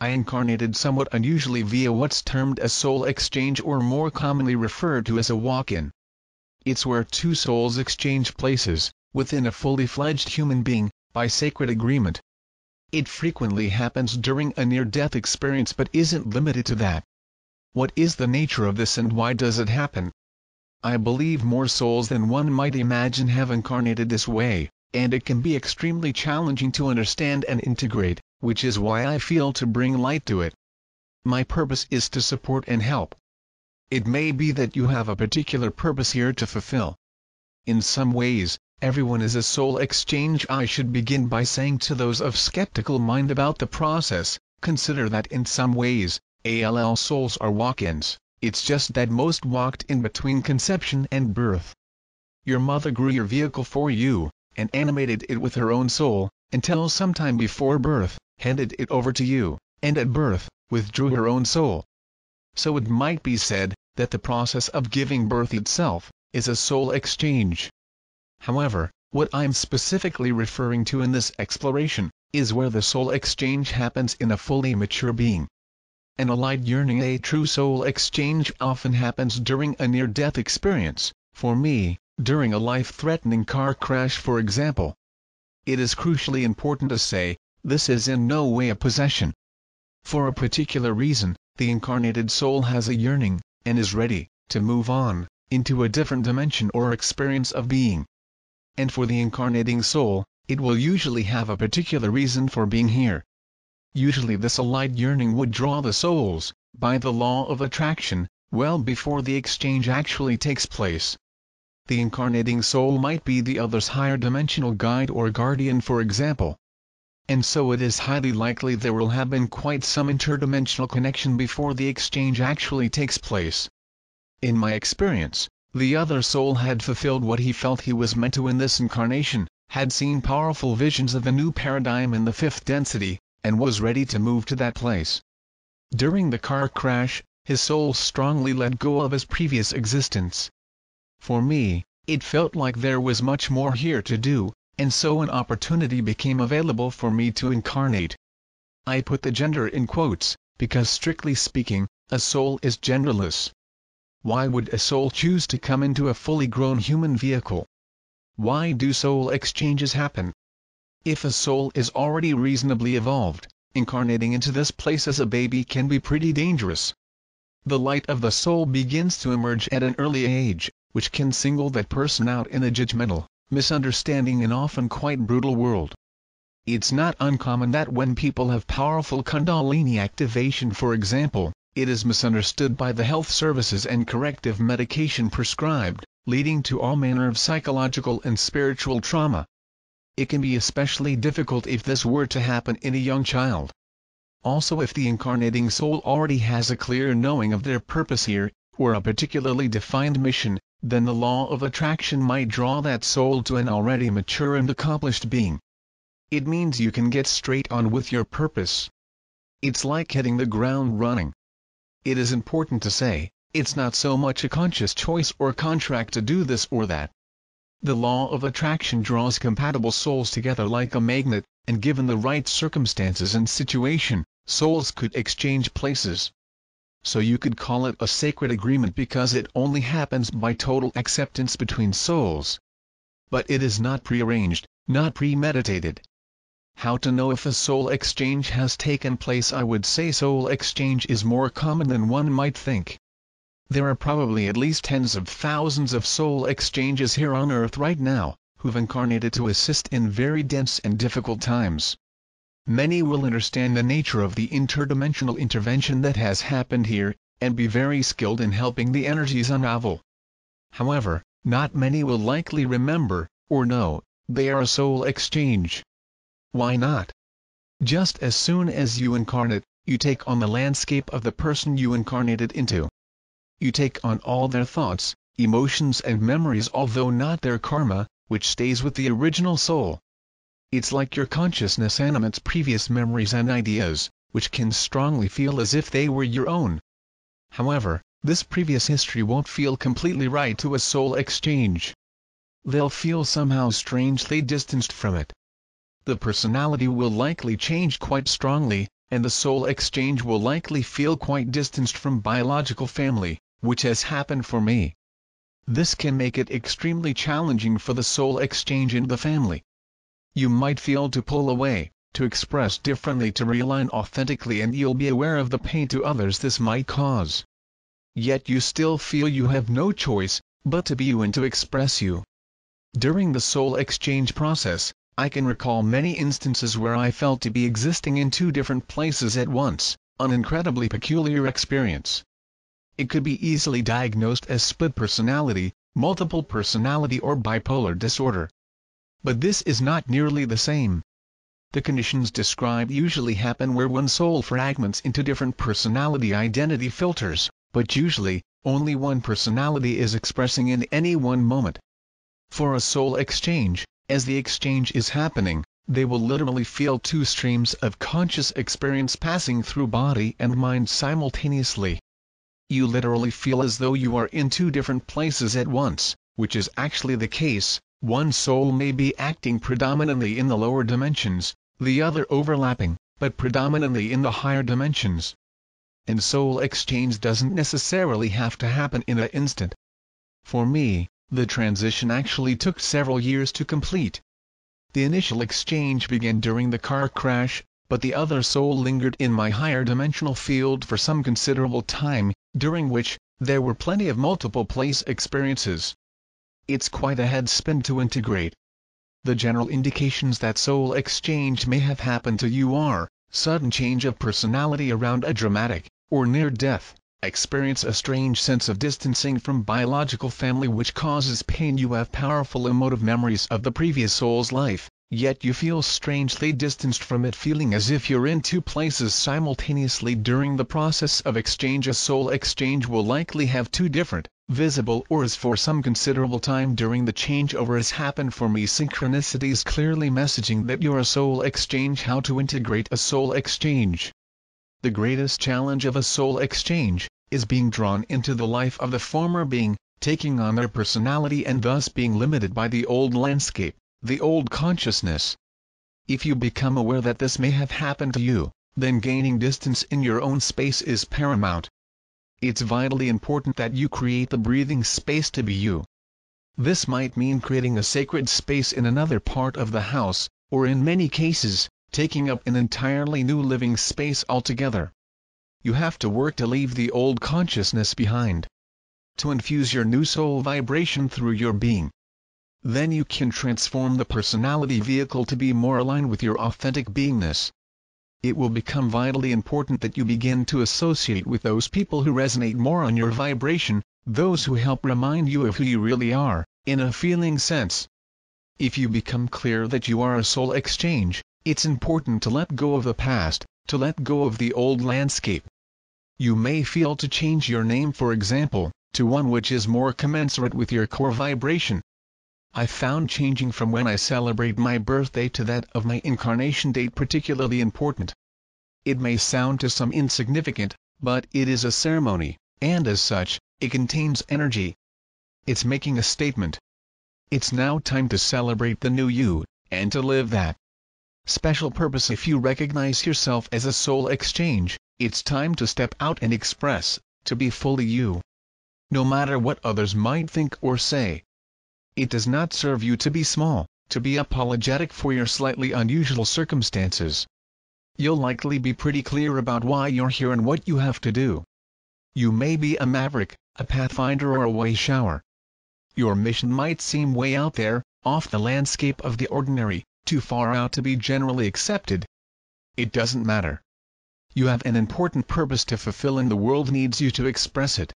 I incarnated somewhat unusually via what's termed a soul exchange, or more commonly referred to as a walk-in. It's where two souls exchange places, within a fully fledged human being, by sacred agreement. It frequently happens during a near-death experience but isn't limited to that. What is the nature of this and why does it happen? I believe more souls than one might imagine have incarnated this way, and it can be extremely challenging to understand and integrate, which is why I feel to bring light to it. My purpose is to support and help. It may be that you have a particular purpose here to fulfill. In some ways, everyone is a soul exchange. I should begin by saying to those of skeptical mind about the process, consider that in some ways, all souls are walk-ins. It's just that most walked in between conception and birth. Your mother grew your vehicle for you, and animated it with her own soul, until sometime before birth, handed it over to you, and at birth, withdrew her own soul. So it might be said, that the process of giving birth itself, is a soul exchange. However, what I'm specifically referring to in this exploration, is where the soul exchange happens in a fully mature being. An allied yearning. A true soul exchange often happens during a near-death experience, for me, during a life-threatening car crash for example. It is crucially important to say, this is in no way a possession. For a particular reason, the incarnated soul has a yearning, and is ready, to move on, into a different dimension or experience of being. And for the incarnating soul, it will usually have a particular reason for being here. Usually this allied yearning would draw the souls, by the law of attraction, well before the exchange actually takes place. The incarnating soul might be the other's higher dimensional guide or guardian for example. And so it is highly likely there will have been quite some interdimensional connection before the exchange actually takes place. In my experience, the other soul had fulfilled what he felt he was meant to in this incarnation, had seen powerful visions of a new paradigm in the fifth density, and was ready to move to that place. During the car crash, his soul strongly let go of his previous existence. For me, it felt like there was much more here to do, and so an opportunity became available for me to incarnate. I put the gender in quotes, because strictly speaking, a soul is genderless. Why would a soul choose to come into a fully grown human vehicle? Why do soul exchanges happen? If a soul is already reasonably evolved, incarnating into this place as a baby can be pretty dangerous. The light of the soul begins to emerge at an early age, which can single that person out in a judgmental, misunderstanding and often quite brutal world. It's not uncommon that when people have powerful Kundalini activation for example, it is misunderstood by the health services and corrective medication prescribed, leading to all manner of psychological and spiritual trauma. It can be especially difficult if this were to happen in a young child. Also, if the incarnating soul already has a clear knowing of their purpose here, or a particularly defined mission, then the law of attraction might draw that soul to an already mature and accomplished being. It means you can get straight on with your purpose. It's like hitting the ground running. It is important to say, it's not so much a conscious choice or contract to do this or that. The law of attraction draws compatible souls together like a magnet, and given the right circumstances and situation, souls could exchange places. So you could call it a sacred agreement because it only happens by total acceptance between souls. But it is not prearranged, not premeditated. How to know if a soul exchange has taken place? I would say soul exchange is more common than one might think. There are probably at least tens of thousands of soul exchanges here on Earth right now, who've incarnated to assist in very dense and difficult times. Many will understand the nature of the interdimensional intervention that has happened here, and be very skilled in helping the energies unravel. However, not many will likely remember, or know, they are a soul exchange. Why not? Just as soon as you incarnate, you take on the landscape of the person you incarnated into. You take on all their thoughts, emotions and memories, although not their karma, which stays with the original soul. It's like your consciousness animates previous memories and ideas, which can strongly feel as if they were your own. However, this previous history won't feel completely right to a soul exchange. They'll feel somehow strangely distanced from it. The personality will likely change quite strongly, and the soul exchange will likely feel quite distanced from biological family, which has happened for me. This can make it extremely challenging for the soul exchange in the family. You might feel to pull away, to express differently, to realign authentically, and you'll be aware of the pain to others this might cause. Yet you still feel you have no choice but to be you and to express you. During the soul exchange process, I can recall many instances where I felt to be existing in two different places at once, an incredibly peculiar experience. It could be easily diagnosed as split personality, multiple personality, or bipolar disorder. But this is not nearly the same. The conditions described usually happen where one soul fragments into different personality identity filters, but usually, only one personality is expressing in any one moment. For a soul exchange, as the exchange is happening, they will literally feel two streams of conscious experience passing through body and mind simultaneously. You literally feel as though you are in two different places at once, which is actually the case. One soul may be acting predominantly in the lower dimensions, the other overlapping, but predominantly in the higher dimensions. And soul exchange doesn't necessarily have to happen in an instant. For me, the transition actually took several years to complete. The initial exchange began during the car crash, but the other soul lingered in my higher dimensional field for some considerable time, during which, there were plenty of multiple place experiences. It's quite a head spin to integrate. The general indications that soul exchange may have happened to you are: sudden change of personality around a dramatic, or near-death, experience, a strange sense of distancing from biological family which causes pain. You have powerful emotive memories of the previous soul's life, yet you feel strangely distanced from it, feeling as if you're in two places simultaneously during the process of exchange. A soul exchange will likely have two different, visible auras for some considerable time during the changeover, as happened for me. Synchronicities clearly messaging that you're a soul exchange. How to integrate a soul exchange? The greatest challenge of a soul exchange is being drawn into the life of the former being, taking on their personality, and thus being limited by the old landscape, the old consciousness. If you become aware that this may have happened to you, then gaining distance in your own space is paramount. It's vitally important that you create the breathing space to be you. This might mean creating a sacred space in another part of the house, or in many cases, taking up an entirely new living space altogether. You have to work to leave the old consciousness behind, to infuse your new soul vibration through your being. Then you can transform the personality vehicle to be more aligned with your authentic beingness. It will become vitally important that you begin to associate with those people who resonate more on your vibration, those who help remind you of who you really are, in a feeling sense. If you become clear that you are a soul exchange, it's important to let go of the past, to let go of the old landscape. You may feel to change your name, for example, to one which is more commensurate with your core vibration. I found changing from when I celebrate my birthday to that of my incarnation date particularly important. It may sound to some insignificant, but it is a ceremony, and as such, it contains energy. It's making a statement. It's now time to celebrate the new you, and to live that special purpose. If you recognize yourself as a soul exchange, it's time to step out and express, to be fully you. No matter what others might think or say. It does not serve you to be small, to be apologetic for your slightly unusual circumstances. You'll likely be pretty clear about why you're here and what you have to do. You may be a maverick, a pathfinder, or a way shower. Your mission might seem way out there, off the landscape of the ordinary, too far out to be generally accepted. It doesn't matter. You have an important purpose to fulfill and the world needs you to express it.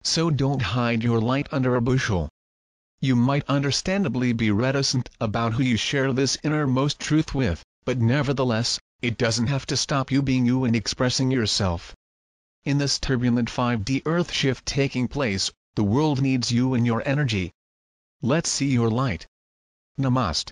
So don't hide your light under a bushel. You might understandably be reticent about who you share this innermost truth with, but nevertheless, it doesn't have to stop you being you and expressing yourself. In this turbulent 5D Earth shift taking place, the world needs you and your energy. Let's see your light. Namaste.